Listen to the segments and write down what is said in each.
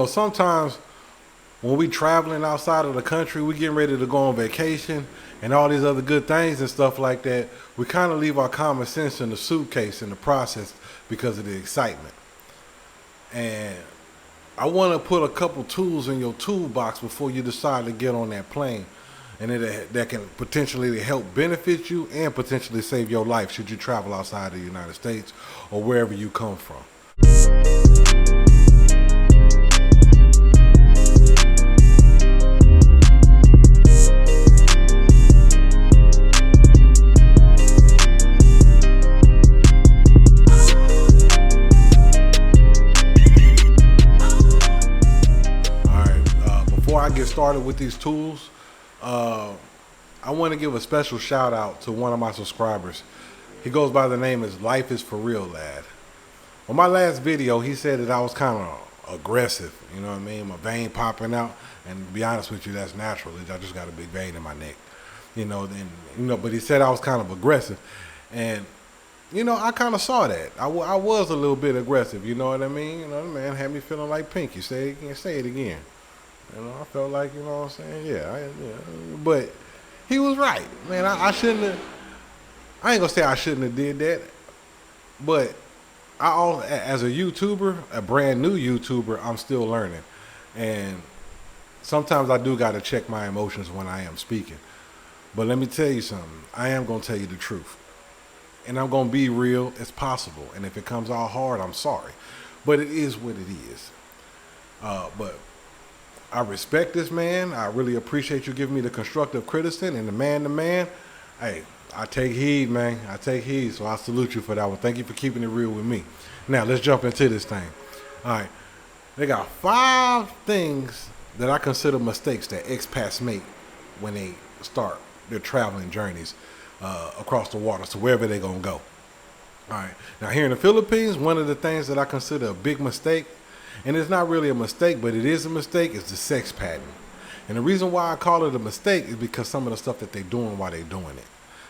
Sometimes when we traveling outside of the country, we getting ready to go on vacation and all these other good things and stuff like that, we kind of leave our common sense in the suitcase in the process because of the excitement. And I want to put a couple tools in your toolbox before you decide to get on that plane, and that can potentially help benefit you and potentially save your life should you travel outside the United States or wherever you come from. Before I get started with these tools, I want to give a special shout out to one of my subscribers. He goes by the name as Life is For Real Lad. On my last video, he said that I was kind of aggressive, you know what I mean? My vein popping out, and to be honest with you, that's natural. I just got a big vein in my neck, but he said I was kind of aggressive, and I kind of saw that. I was a little bit aggressive, you know what I mean? The man had me feeling like Pinky. Say it again. I felt like, what I'm saying? Yeah. But he was right, man. I shouldn't have. I ain't gonna say I shouldn't have did that, but as a YouTuber, a brand new YouTuber, I'm still learning, and sometimes I do gotta check my emotions when I am speaking. But let me tell you something. I am gonna tell you the truth, and I'm gonna be real as possible. And if it comes out hard, I'm sorry, but it is what it is. But I respect this man. I really appreciate you giving me the constructive criticism and the man. Hey, I take heed, man. I take heed, so I salute you for that one. Thank you for keeping it real with me. Now, let's jump into this thing. All right. They got 5 things that I consider mistakes that expats make when they start their traveling journeys across the water, so wherever they're going to go. All right. Now, here in the Philippines, one of the things that I consider a big mistake, and it's not really a mistake, but it is a mistake, is the sex pattern. And the reason why I call it a mistake is because some of the stuff that they're doing while they're doing it.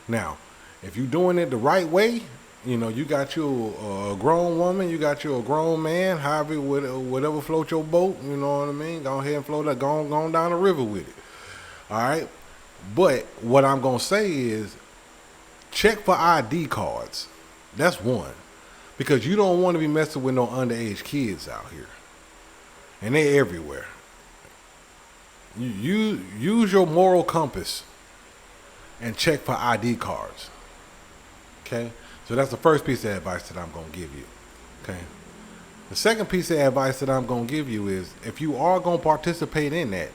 Now, if you're doing it the right way, you got you a grown woman, you got you a grown man, however, whatever float your boat, you know what I mean? Go ahead and float that, go on down the river with it. All right? But what I'm going to say is check for ID cards. That's one. Because you don't want to be messing with no underage kids out here. And they're everywhere. You use your moral compass and check for ID cards. Okay? So that's the first piece of advice that I'm going to give you. Okay? The second piece of advice that I'm going to give you is, if you are going to participate in that,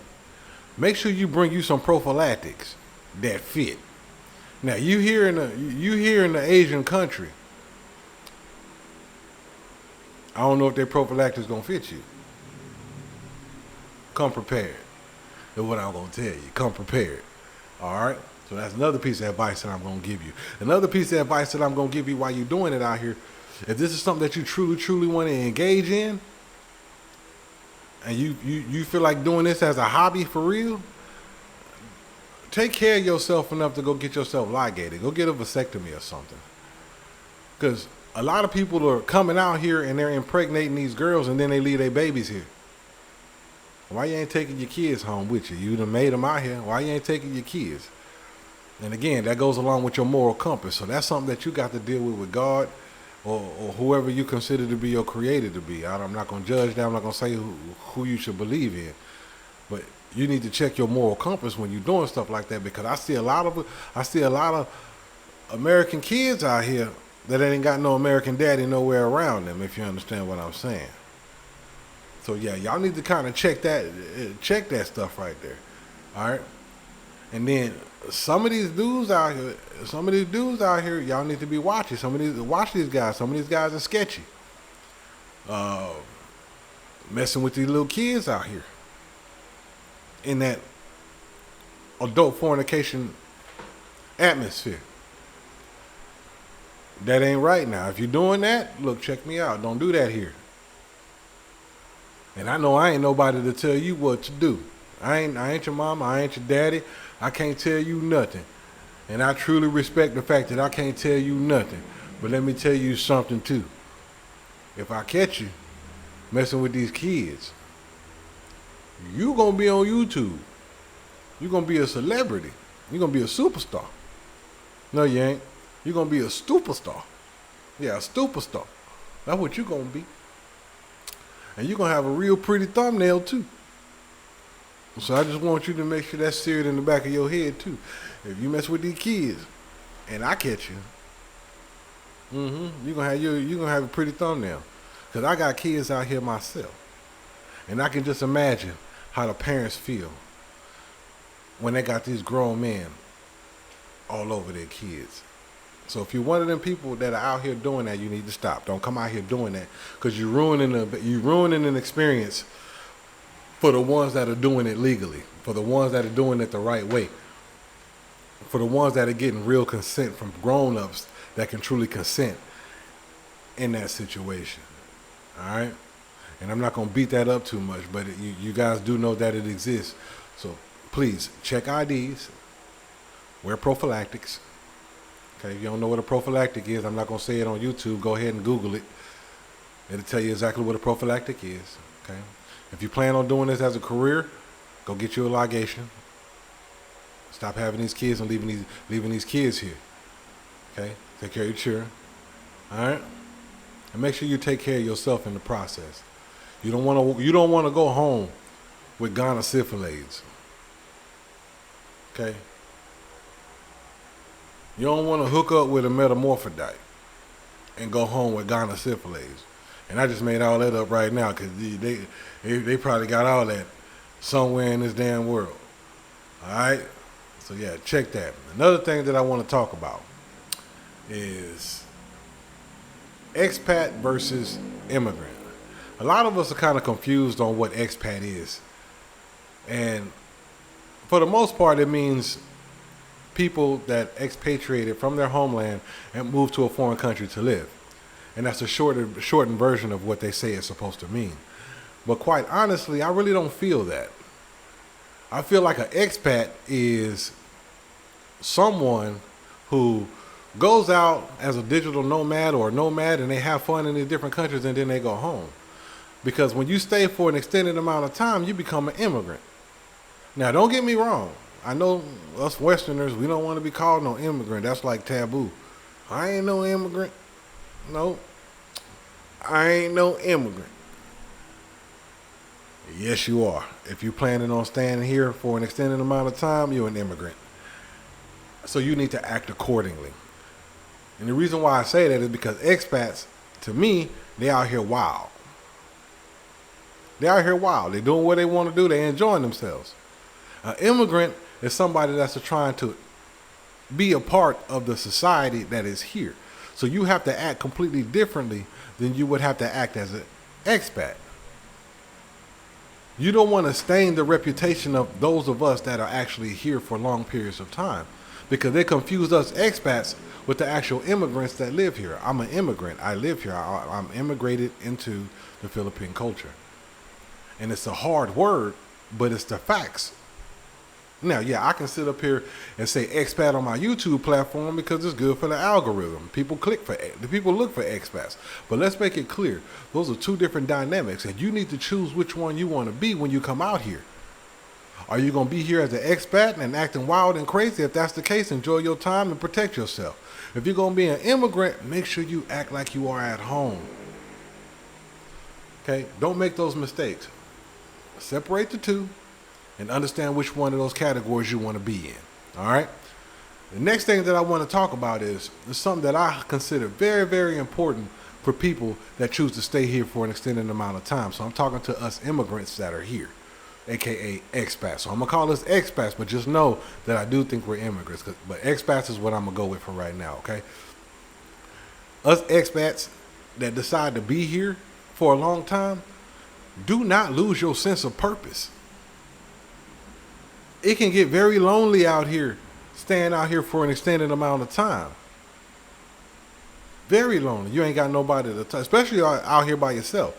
make sure you bring you some prophylactics that fit. Now, you here in the Asian country, I don't know if their prophylactics gonna fit you. Come prepared. That's what I'm gonna tell you. Come prepared. All right? So that's another piece of advice that I'm gonna give you. Another piece of advice that I'm gonna give you while you're doing it out here, if this is something that you truly want to engage in, and you feel like doing this as a hobby for real, take care of yourself enough to go get yourself ligated. Go get a vasectomy or something. Because a lot of people are coming out here and they're impregnating these girls, and then they leave their babies here. Why you ain't taking your kids home with you? You done made them out here. Why you ain't taking your kids? And again, that goes along with your moral compass. So that's something that you got to deal with God or whoever you consider to be your creator to be. I'm not going to judge that. I'm not going to say who you should believe in. But you need to check your moral compass when you're doing stuff like that, because I see a lot of American kids out here that ain't got no American daddy nowhere around them, if you understand what I'm saying. So yeah, y'all need to kind of check that stuff right there. All right? And then some of these dudes out here, y'all need to be watching. Watch these guys. Some of these guys are sketchy. Messing with these little kids out here in that adult fornication atmosphere. That ain't right. Now, if you're doing that, look, check me out. Don't do that here. And I know I ain't nobody to tell you what to do. I ain't your mama. I ain't your daddy. I can't tell you nothing. And I truly respect the fact that I can't tell you nothing. But let me tell you something too. If I catch you messing with these kids, You gonna be on YouTube. You gonna be a celebrity. You gonna be a superstar. No, you ain't. You gonna be a superstar. Yeah, a superstar. That's what you gonna be. And you gonna have a real pretty thumbnail too. So I just want you to make sure that's seared in the back of your head too. If you mess with these kids, and I catch you, you gonna have a pretty thumbnail. Cause I got kids out here myself, and I can just imagine how the parents feel when they got these grown men all over their kids. So if you're one of them people that are out here doing that, you need to stop. Don't come out here doing that, because you're ruining an experience for the ones that are doing it legally, for the ones that are doing it the right way, for the ones that are getting real consent from grown-ups that can truly consent in that situation. All right? And I'm not going to beat that up too much, but you guys do know that it exists. So please check IDs, wear prophylactics. Okay, if you don't know what a prophylactic is, I'm not going to say it on YouTube. Go ahead and Google it. It'll tell you exactly what a prophylactic is. Okay, if you plan on doing this as a career, go get you a ligation. Stop having these kids and leaving these kids here. Okay, take care of your children. All right, and make sure you take care of yourself in the process. You don't want to go home with gonosyphilis. Okay. You don't want to hook up with a metamorphodite and go home with gonosyphilis. And I just made all that up right now, because they probably got all that somewhere in this damn world. All right? So, yeah, check that. Another thing that I want to talk about is expat versus immigrant. A lot of us are kind of confused on what expat is. And for the most part, it means people that expatriated from their homeland and moved to a foreign country to live. And that's a shortened version of what they say it's supposed to mean. But quite honestly, I really don't feel that. I feel like an expat is someone who goes out as a digital nomad or a nomad, and they have fun in these different countries, and then they go home. Because when you stay for an extended amount of time, you become an immigrant. Now, don't get me wrong. I know us Westerners, we don't want to be called no immigrant. That's like taboo. I ain't no immigrant. No, I ain't no immigrant. Yes, you are. If you're planning on staying here for an extended amount of time, you're an immigrant. So you need to act accordingly. And the reason why I say that is because expats, to me, they out here wild. They out here wild. They're doing what they want to do. They're enjoying themselves. An immigrant is somebody that's trying to be a part of the society that is here. So you have to act completely differently than you would have to act as an expat. You don't want to stain the reputation of those of us that are actually here for long periods of time, because they confuse us expats with the actual immigrants that live here. I'm an immigrant. I live here. I'm immigrated into the Philippine culture. And it's a hard word, but it's the facts. Now, yeah, I can sit up here and say expat on my YouTube platform because it's good for the algorithm. People look for expats. But let's make it clear. Those are two different dynamics, and you need to choose which one you want to be when you come out here. Are you going to be here as an expat and acting wild and crazy? If that's the case, enjoy your time and protect yourself. If you're going to be an immigrant, make sure you act like you are at home. Okay? Don't make those mistakes. Separate the two and understand which one of those categories you want to be in. All right? The next thing that I want to talk about is something that I consider very, very important for people that choose to stay here for an extended amount of time. So I'm talking to us immigrants that are here, aka expats. So I'm going to call us expats, but just know that I do think we're immigrants. But expats is what I'm going to go with for right now, okay? Us expats that decide to be here for a long time, do not lose your sense of purpose. It can get very lonely out here, staying out here for an extended amount of time. Very lonely. You ain't got nobody to talk, especially out here by yourself.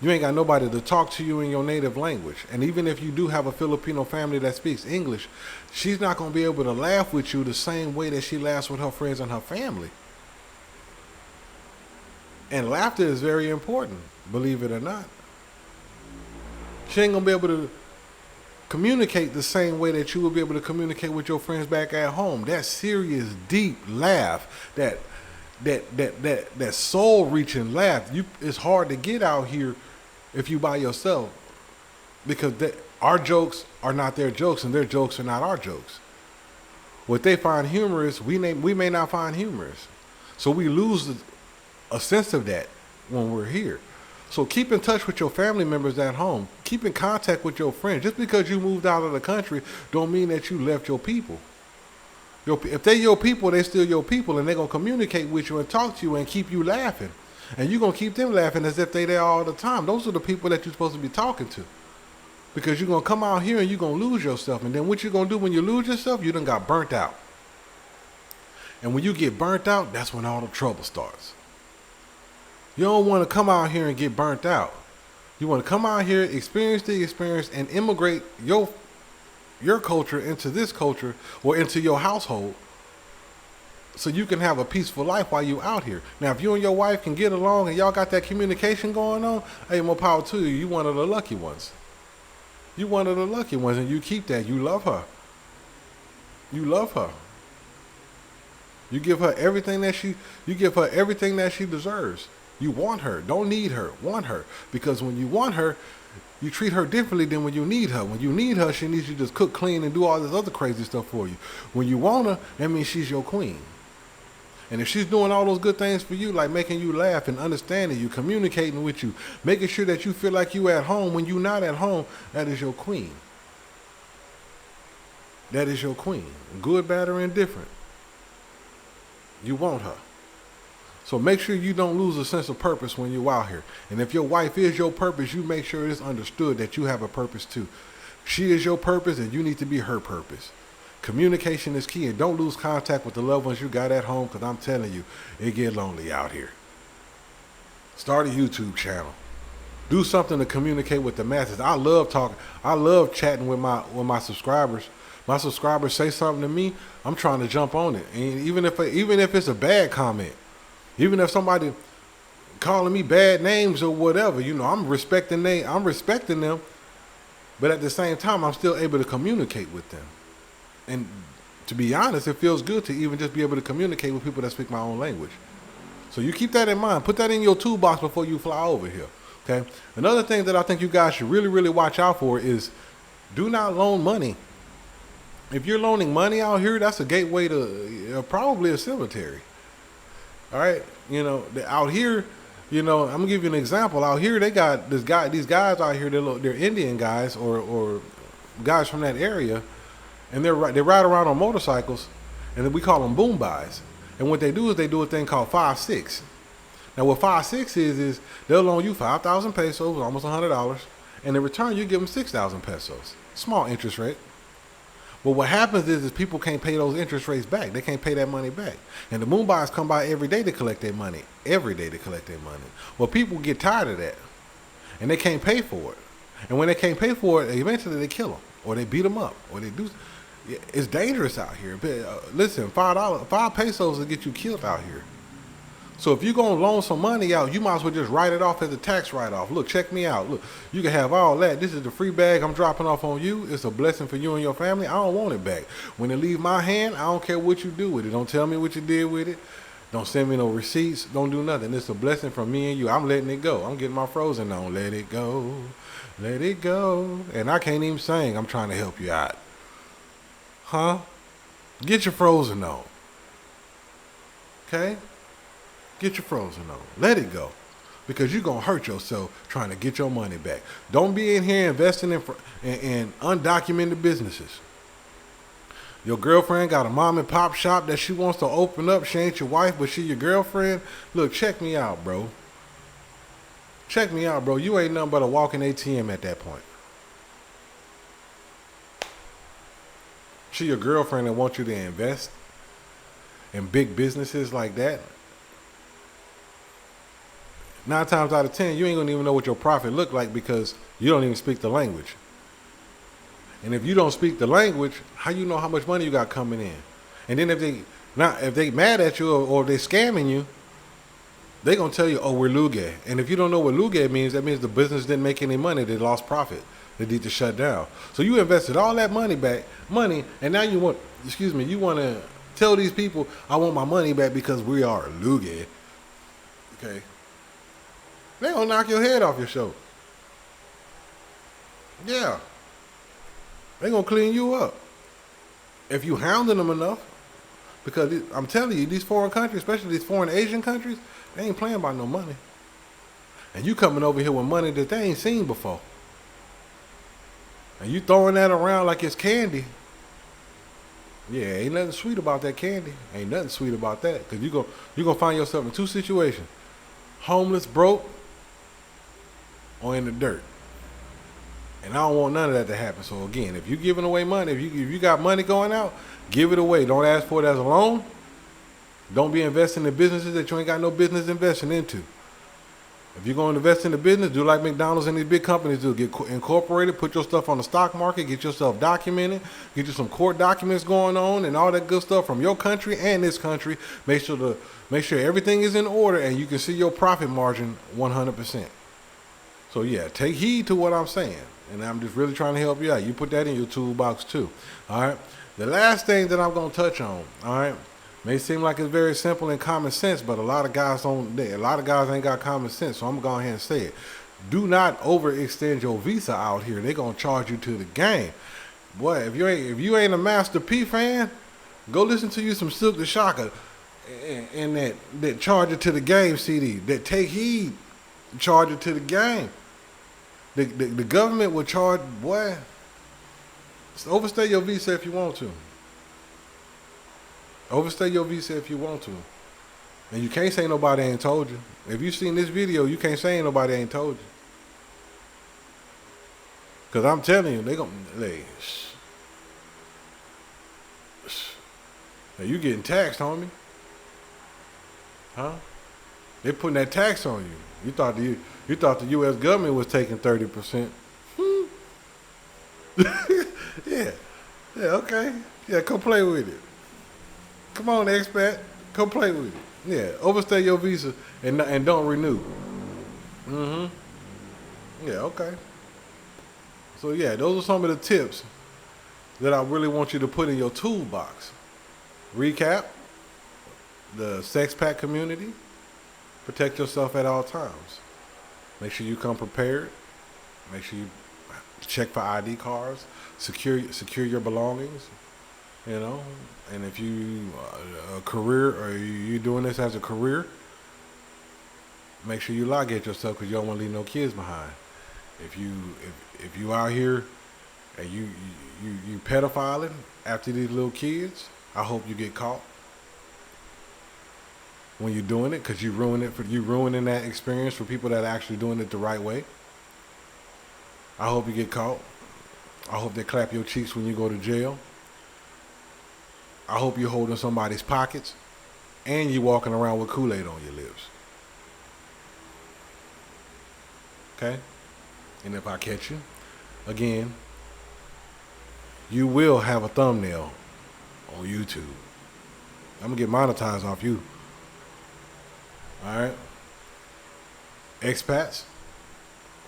You ain't got nobody to talk to you in your native language. And even if you do have a Filipino family that speaks English, she's not going to be able to laugh with you the same way that she laughs with her friends and her family. And laughter is very important, believe it or not. She ain't gonna be able to communicate the same way that you will be able to communicate with your friends back at home. That serious, deep laugh, that soul-reaching laugh. It's hard to get out here if you by yourself, because our jokes are not their jokes, and their jokes are not our jokes. What they find humorous, we may not find humorous. So we lose a sense of that when we're here. So keep in touch with your family members at home. Keep in contact with your friends. Just because you moved out of the country don't mean that you left your people. If they're your people, they're still your people, and they're going to communicate with you and talk to you and keep you laughing. And you're going to keep them laughing as if they're there all the time. Those are the people that you're supposed to be talking to. Because you're going to come out here and you're going to lose yourself. And then what you're going to do when you lose yourself, you done got burnt out. And when you get burnt out, that's when all the trouble starts. You don't want to come out here and get burnt out. You want to come out here, experience the experience, and immigrate your culture into this culture or into your household so you can have a peaceful life while you're out here. Now, if you and your wife can get along and y'all got that communication going on, hey, more power to you. You one of the lucky ones. You one of the lucky ones, and you keep that. You love her. You love her. You give her everything that she deserves. You want her. Don't need her. Want her. Because when you want her, you treat her differently than when you need her. When you need her, she needs you to just cook, clean, and do all this other crazy stuff for you. When you want her, that means she's your queen. And if she's doing all those good things for you, like making you laugh and understanding you, communicating with you, making sure that you feel like you at home when you're not at home, that is your queen. That is your queen. Good, bad, or indifferent. You want her. So make sure you don't lose a sense of purpose when you're out here. And if your wife is your purpose, you make sure it's understood that you have a purpose too. She is your purpose, and you need to be her purpose. Communication is key, and don't lose contact with the loved ones you got at home, because I'm telling you, it get lonely out here. Start a YouTube channel. Do something to communicate with the masses. I love talking. I love chatting with my subscribers. My subscribers say something to me, I'm trying to jump on it. And even if it's a bad comment, even if somebody calling me bad names or whatever, I'm respecting them, but at the same time, I'm still able to communicate with them. And to be honest, it feels good to even just be able to communicate with people that speak my own language. So you keep that in mind. Put that in your toolbox before you fly over here. Okay. Another thing that I think you guys should really, really watch out for is do not loan money. If you're loaning money out here, that's a gateway to probably a cemetery. All right. Out here, I'm gonna give you an example. Out here, they got these guys out here. They're Indian guys or guys from that area. And they ride around on motorcycles, and then we call them boom buys. And what they do is they do a thing called 5-6. Now what 5-6 is they'll loan you 5,000 pesos, almost $100, and in return you give them 6,000 pesos. Small interest rate. But what happens is people can't pay those interest rates back. They can't pay that money back. And the boom buys come by every day to collect their money. Every day to collect their money. Well, people get tired of that, and they can't pay for it. And when they can't pay for it, eventually they kill them, or they beat them up, or they do. It's dangerous out here. But listen, $5 pesos will get you killed out here. So if you're gonna loan some money out, you might as well just write it off as a tax write-off. Look, check me out. Look, you can have all that. This is the free bag I'm dropping off on you. It's a blessing for you and your family. I don't want it back. When it leave my hand, I don't care what you do with it. Don't tell me what you did with it. Don't send me no receipts. Don't do nothing. It's a blessing from me and you. I'm letting it go. I'm getting my frozen on. Let it go. Let it go. And I can't even sing. I'm trying to help you out. Huh? Get your frozen on. Okay? Get your frozen on. Let it go. Because you're going to hurt yourself trying to get your money back. Don't be in here investing in undocumented businesses. Your girlfriend got a mom and pop shop that she wants to open up. She ain't your wife, but she your girlfriend. Look, check me out, bro. Check me out, bro. You ain't nothing but a walking ATM at that point. She your girlfriend that wants you to invest in big businesses like that. 9 times out of 10, you ain't gonna even know what your profit look like because you don't even speak the language. And if you don't speak the language, how you know how much money you got coming in? And then if they mad at you or they scamming you, They're going to tell you, oh, we're Luge. And if you don't know what Luge means, that means the business didn't make any money. They lost profit. They need to shut down. So you invested all that money, and now you want to tell these people, I want my money back because we are Luge. Okay. They're going to knock your head off your show. Yeah. They're going to clean you up. If you hounding them enough, because I'm telling you, these foreign countries, especially these foreign Asian countries, they ain't playing by no money. And you coming over here with money that they ain't seen before. And you throwing that around like it's candy. Yeah, ain't nothing sweet about that candy. Ain't nothing sweet about that. Because you're gonna find yourself in two situations. Homeless, broke, or in the dirt. And I don't want none of that to happen. So again, if you're giving away money, if you got money going out, give it away. Don't ask for it as a loan. Don't be investing in businesses that you ain't got no business investing into. If you're going to invest in the business, do like McDonald's and these big companies do. Get incorporated, put your stuff on the stock market, get yourself documented, get you some court documents going on and all that good stuff from your country and this country. Make sure everything is in order and you can see your profit margin 100%. So yeah, take heed to what I'm saying. And I'm just really trying to help you out. You put that in your toolbox too. All right. The last thing that I'm going to touch on, all right, may seem like it's very simple and common sense, but a lot of guys ain't got common sense, so I'm going to go ahead and say it. Do not overextend your visa out here. They're going to charge you to the game. Boy, if you ain't a Master P fan, go listen to you some Silk the Shocker and that Charge It to the Game CD. That Take Heed, Charge It to the Game. The government will charge, boy, overstay your visa if you want to. Overstay your visa if you want to. And you can't say nobody ain't told you. If you seen this video, you can't say nobody ain't told you. Because I'm telling you, Now you getting taxed, homie. Huh? They putting that tax on you. You thought the U.S. government was taking 30%. Yeah. Yeah, okay. Yeah, come play with it. Come on, expat. Come play with it. Yeah, overstay your visa and don't renew. Yeah, okay. So yeah, those are some of the tips that I really want you to put in your toolbox. Recap: the sexpat community. Protect yourself at all times. Make sure you come prepared. Make sure you check for ID cards. Secure your belongings. You know, and if you a career or you doing this as a career, make sure you locate yourself because you don't want to leave no kids behind. If you out here and you pedophiling after these little kids, I hope you get caught when you're doing it, because you ruining that experience for people that are actually doing it the right way. I hope you get caught. I hope they clap your cheeks when you go to jail. I hope you're holding somebody's pockets and you're walking around with Kool-Aid on your lips. Okay? And if I catch you, again, you will have a thumbnail on YouTube. I'm going to get monetized off you. All right? Expats,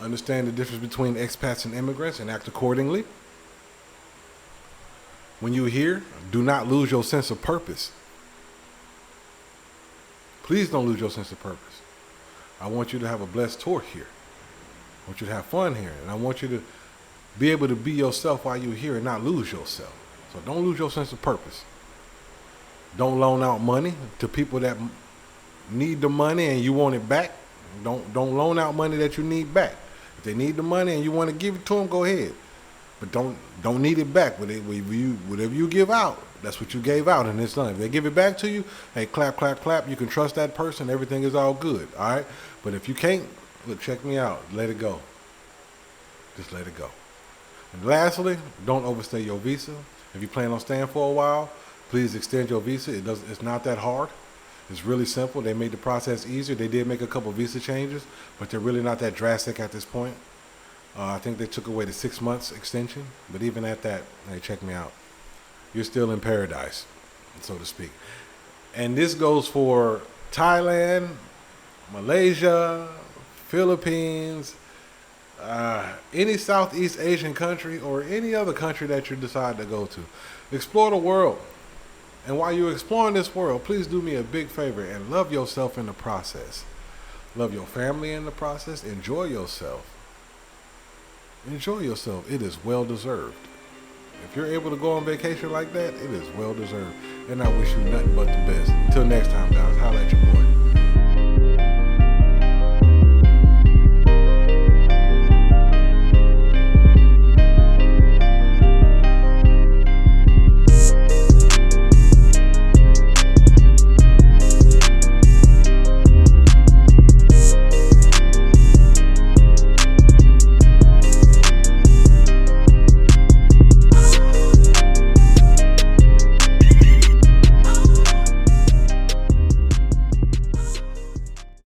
understand the difference between expats and immigrants and act accordingly. When you're here, do not lose your sense of purpose. Please don't lose your sense of purpose. I want you to have a blessed tour here. I want you to have fun here. And I want you to be able to be yourself while you're here and not lose yourself. So don't lose your sense of purpose. Don't loan out money to people that need the money and you want it back. Don't loan out money that you need back. If they need the money and you want to give it to them, go ahead. But don't need it back. Whatever you give out, that's what you gave out, and it's done. If they give it back to you, hey, clap, clap, clap. You can trust that person. Everything is all good. All right. But if you can't, look, check me out. Let it go. Just let it go. And lastly, don't overstay your visa. If you plan on staying for a while, please extend your visa. It's not that hard. It's really simple. They made the process easier. They did make a couple visa changes, but they're really not that drastic at this point. I think they took away the 6 months extension, but even at that, hey, check me out. You're still in paradise, so to speak. And this goes for Thailand, Malaysia, Philippines, any Southeast Asian country, or any other country that you decide to go to. Explore the world. And while you're exploring this world, please do me a big favor and love yourself in the process. Love your family in the process. Enjoy yourself. Enjoy yourself. It is well deserved. If you're able to go on vacation like that, it is well deserved. And I wish you nothing but the best. Until next time, guys, holla at your boy.